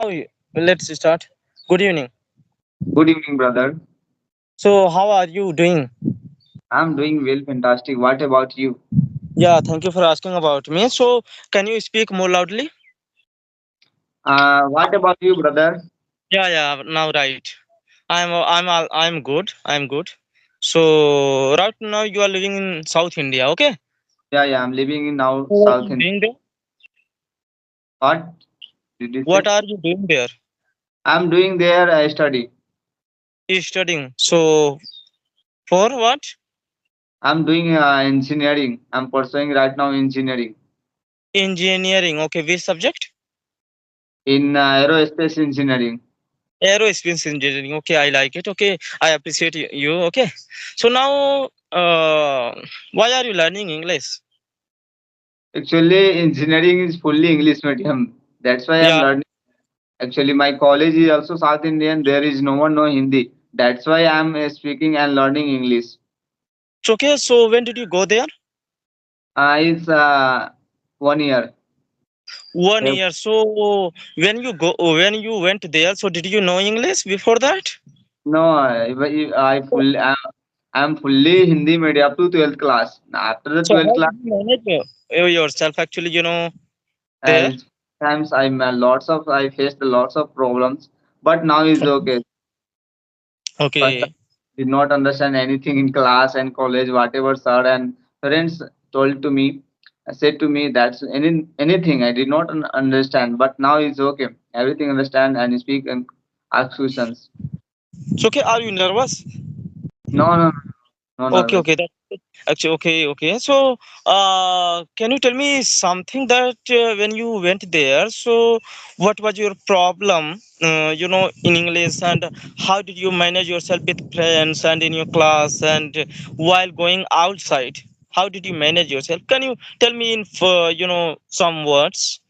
Let's start. Good evening. Good evening, brother. So, how are you doing? I'm doing well, fantastic. What about you? Yeah, thank you for asking about me. So, can you speak more loudly? What about you, brother? Yeah. Now, right. I'm good. I'm good. So, right now you are living in South India. Okay. Yeah, I'm living in now So, what are South you India. doing there? What did you say? What are you doing there? I'm doing there study. You studying. So, for what? I'm doing engineering. I'm pursuing right now engineering Engineering. Okay. Which subject? in aerospace engineering. Aerospace engineering. Okay, I like it. Okay, I appreciate you. Okay. So now, why are you learning English? Actually, engineering is fully English medium. That's why I'm Yeah. learning. Actually, my college is also South Indian. There is no one know Hindi. That's why I'm speaking and learning English. So, okay. So when did you go there? It's 1 year. 1 year. So when you went there, so did you know English before that? No, I'm fully Hindi medium up to 12th class. After the So 12th how class, did you manage yourself? Actually, there. as times I faced lots of problems, but now is okay. First, I Okay. did not understand anything in class and college, whatever sir and parents told to me, said to me that's anything I did not understand, but now it's okay. Everything understand and speak and ask questions. So okay. Are you nervous? No, no, no Okay. nervous. Okay. Actually, okay. So, can you tell me something that when you went there, so what was your problem, in English, and how did you manage yourself with friends and in your class and while going outside? How did you manage yourself? Can you tell me in, some words?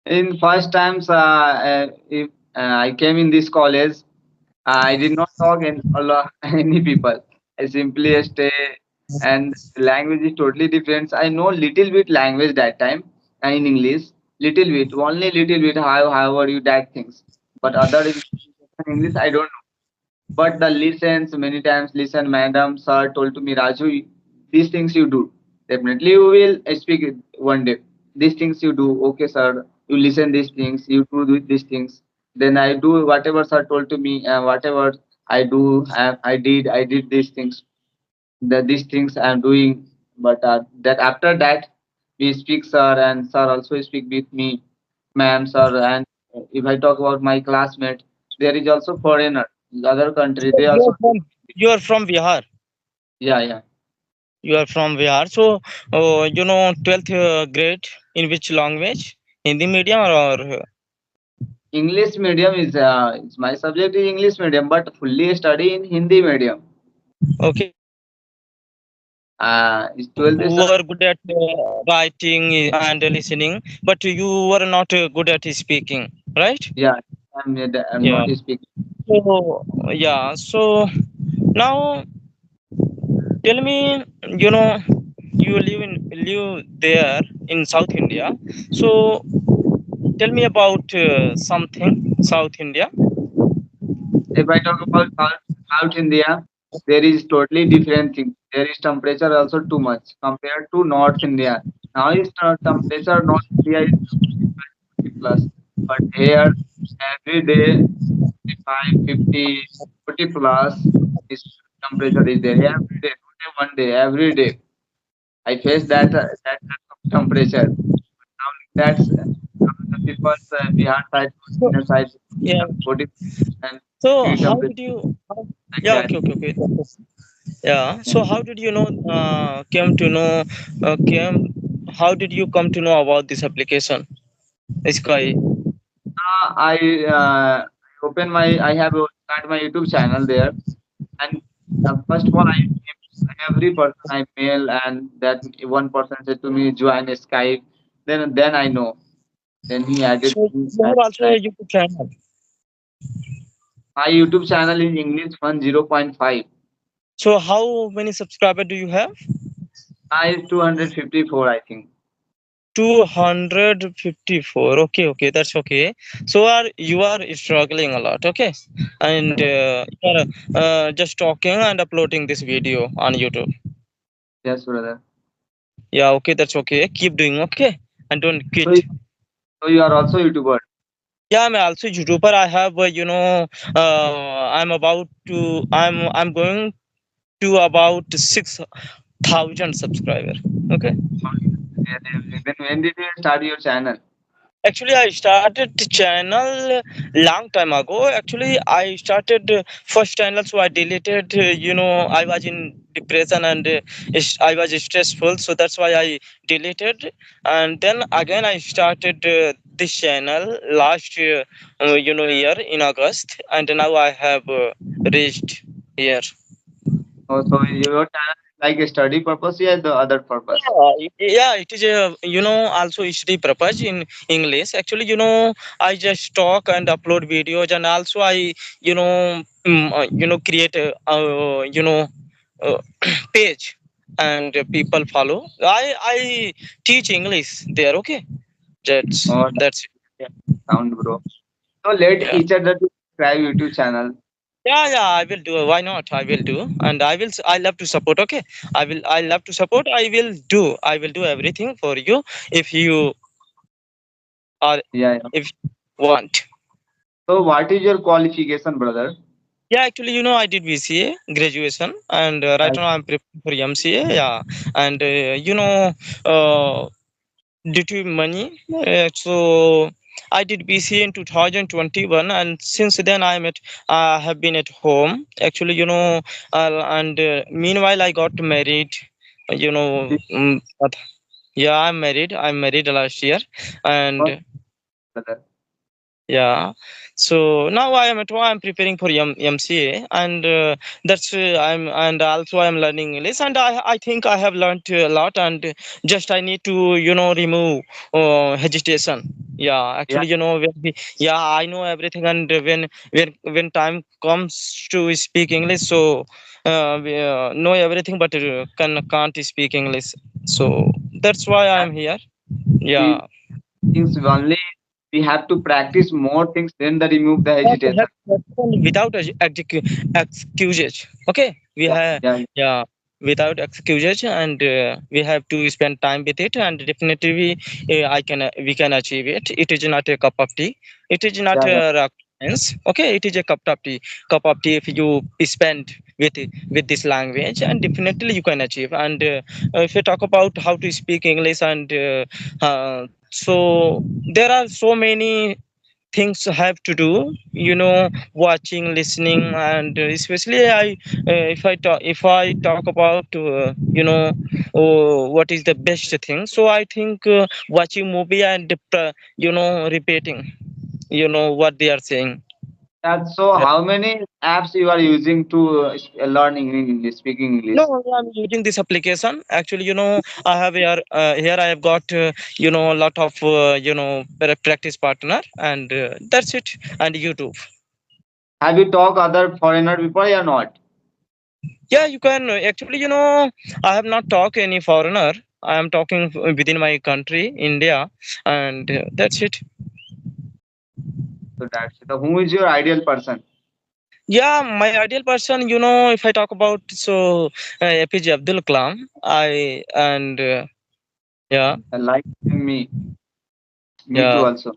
In first times, if I came in this college, I did not talk in a lot any people. I simply stay, and language is totally different. I know little bit language that time in English, little bit, only little bit. How are you that things, but other in English I don't. But the listens many times, listen, madam, sir told to me, Raju, these things you do. Definitely you will speak it one day. These things you do. Okay, sir. You listen these things. You do these things. Then I do whatever sir told to me. Whatever I do, I did these things. These things I'm doing. But that after that, we speak sir and sir also speak with me, ma'am, sir. And if I talk about my classmate, there is also foreigner, other country. So They also, you are from Bihar. yeah. You are from Bihar. So, 12th grade in which language? Hindi medium or English medium is my subject is English medium, but fully study in Hindi medium. okay. Is You 12th is were good at writing and listening, but you were not good at speaking, right? yeah. I'm Yeah. not speaking. So yeah. So now tell me, you know, you live there in South India. So tell me about something South India. If I talk about South India, there is totally different thing. There is temperature also too much compared to North India. Now is temperature North India is 40 plus, but here every day 45, 50, 40 plus is temperature is there every day, not one day, every day. I face that kind of temperature. Now now the people Bihar side, So, Inner side, yeah. 40 and So degree how temperature did you? like Yeah. that. Okay. Yeah. Yeah. So how did you know? Came to know? Came. How did you come to know about this application? Sky. I open my I have start my YouTube channel there, and first of all every person I mail, and that one person said to me join Skype. Then I know. Then he added So me, you have also a YouTube channel. my YouTube channel is English Fun 0.5. So how many subscribers do you have? I is 254, I think. 254. Okay, okay, that's okay. So you are struggling a lot, okay? And Yes, you are just talking and uploading this video on YouTube. yes, brother. Yeah, okay, that's okay. Keep doing, okay? And don't So, quit. you- so you are also YouTuber. Yeah, I'm also YouTuber. I have, I'm going to about 6,000 subscriber. Okay. Then when did you start your channel? Actually, I started the channel long time ago. Actually, I started first channel, so I deleted. I was in depression and I was stressful, so that's why I deleted. And then again, I started this channel last year, year in August, and now I have reached here. Oh, so your channel is like a study purpose, yeah, the other purpose. Yeah, it is a also history purpose in English. Actually, I just talk and upload videos, and also I create a uh, page, and people follow. I teach English there. Okay, Oh, that's it. Yeah. sound bro. So let Yeah. each other to subscribe YouTube channel. Yeah, yeah, I will do. Why not? I will do, and I love to support. Okay, I love to support. I will do. I will do everything for you if you are Yeah, yeah. if you want. So what is your qualification, brother? Yeah, actually, I did BCA graduation, and right Like, now I'm preparing for MCA. Yeah, and uh, due to money, so I did BCA in 2021, and since then I have been at home. Actually, and meanwhile I got married. But yeah, I'm married. I'm married last year, what, and brother? yeah, so now I am at home. I'm preparing for MCA, and that's I'm and also I'm learning English, and I think I have learned a lot, and just I need to remove hesitation. Yeah, Yeah, actually, yeah, I know everything, and when time comes to speak English, so we know everything, but can't speak English. So that's why that I'm here. we Yeah. things only we have to practice more things then the remove the Yeah, we hesitation. have question without excuses. Okay, we Yeah, have, yeah, yeah, without excuses, and we have to spend time with it, and definitely we can achieve it. It is not a cup of tea. It is not yeah, yeah. a rocket science. Okay, it is a cup of tea. Cup of tea if you spend with this language, and definitely you can achieve. And if you talk about how to speak English, and so there are so many things have to do, watching, listening, and especially if I talk about what is the best thing, so I think watching movie and repeating what they are saying. That's so how many apps you are using to learn English, speaking No, English? I'm using this application. Actually, I have here I have got a lot of practice partner, and that's it, and YouTube. Have you talked other foreigner people or not? Yeah, you can actually, I have not talked any foreigner. I am talking within my country, India, and that's it. So that's it. So who is your ideal person? Yeah, my ideal person, if I talk about, so APJ Abdul Kalam, I and yeah, Like me too yeah, also.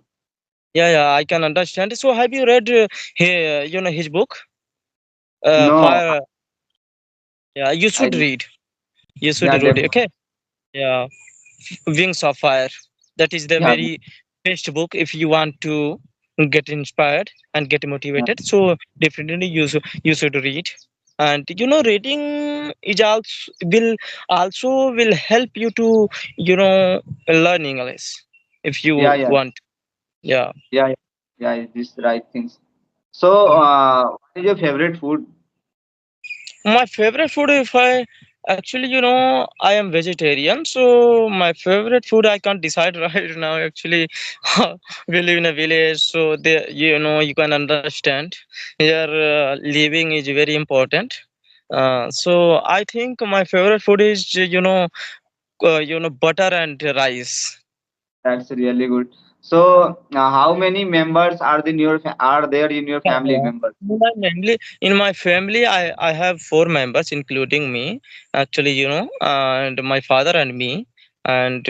yeah, I can understand. So have you read his book? No, Fire. Yeah, you I should read. You should yeah, read. definitely. Okay. Yeah, Wings of Fire. That is the Yeah, very best book if you want to get inspired and get yeah. motivated. So definitely you should read. And reading is also will help you to learn English if Yeah, you yeah, want. Yeah. yeah, yeah, yeah. This right things. So, what is your favorite food? My favorite food, if I actually, I am vegetarian, so my favorite food I can't decide right now. Actually, we live in a village, so there, you can understand here living is very important. So I think my favorite food is butter and rice. That's really good. So, how many members are are there in your Yeah, family yeah. members? In my family, I have four members, including me. Actually, and my father and me, and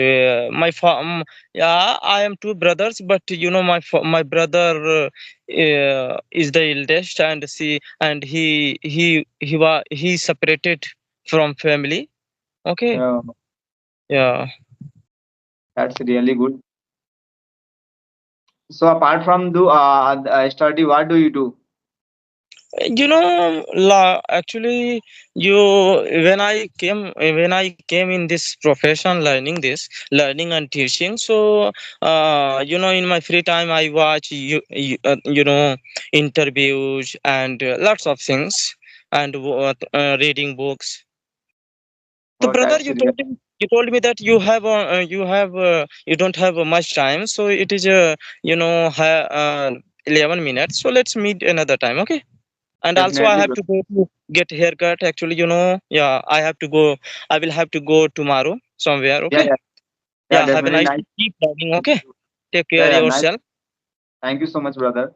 yeah, I am two brothers, but my brother is the eldest, and he separated from family. Okay, Uh, yeah. that's really good. So, apart from study, what do you do? Actually, you when I came in this profession, learning and teaching. So, in my free time, I watch interviews and lots of things, and reading books. So, Oh, brother, that's really you told me that you don't have much time. So it is 11 minutes. So let's meet another time. Okay. And also I definitely, have bro. to go to get haircut. Actually, yeah, I will have to go tomorrow somewhere. Yeah, Okay. yeah, yeah, Yeah, have a definitely nice nice. day. Keep learning. Okay. Take Yeah, care yeah, nice. yourself. Thank you so much, brother.